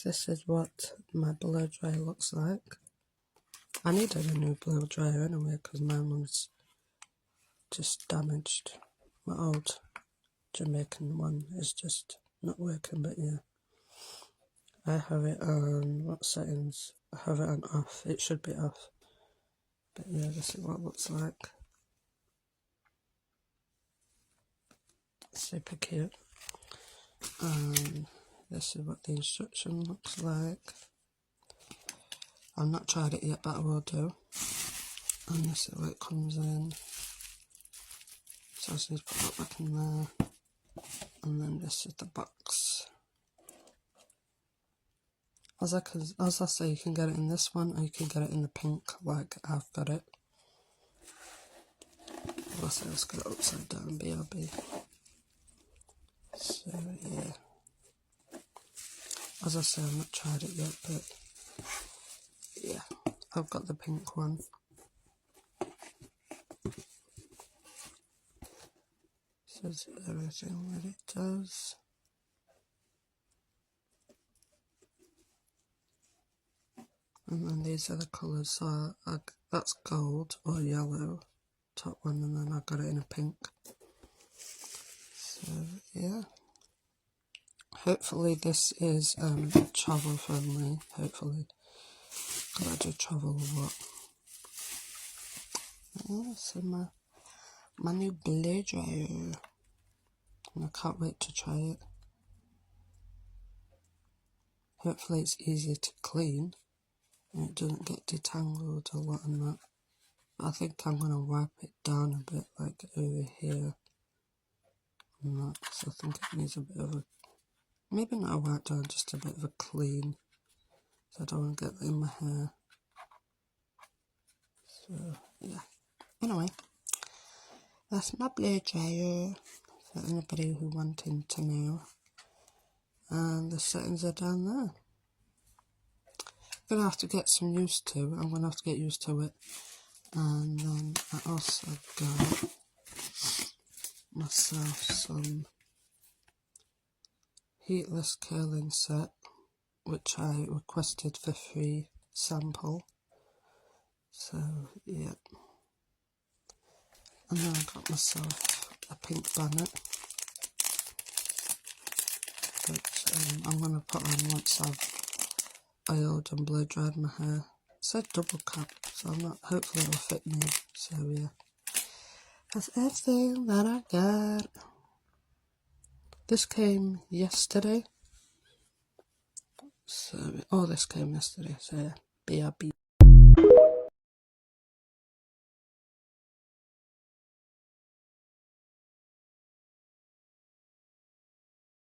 this is what my blow dryer looks like. I needed a new blow dryer anyway because mine was just damaged. My old Jamaican one is just not working, but yeah. I have it on, what settings? I have it on off. It should be off. But yeah, this is what it looks like. Super cute. And this is what the instruction looks like. I've not tried it yet, but I will do. And this is where it comes in. So I just need to put that back in there. And then this is the box. As I say, you can get it in this one, or you can get it in the pink, like I've got it. Let's get it upside down, BRB. So yeah. As I say, I've not tried it yet, but yeah, I've got the pink one. Says everything that it does. And then these are the colours, so that's gold or yellow, top one, and then I got it in a pink. So yeah, hopefully this is travel friendly, hopefully, because I do travel a lot. Yeah, so my new blow dryer, and I can't wait to try it. Hopefully it's easier to clean and it doesn't get detangled a lot and that. I think I'm going to wipe it down a bit, like over here and that, so I think it needs a bit of a, maybe not a wipe down, just a bit of a clean, so I don't want to get that in my hair. So yeah, anyway, that's my blow dryer for anybody who wanting to know, and the settings are down there. I'm going to have to get some used to, I'm going to have to get used to it. And then I also got myself some heatless curling set, which I requested for free sample. So yeah, and then I got myself a pink bonnet, which I'm going to put on once I've oiled and blow dried my hair. It said double cap, so I'm not, hopefully it'll fit me. So yeah, that's everything that I got. This came yesterday. So, this came yesterday, so yeah, BRB.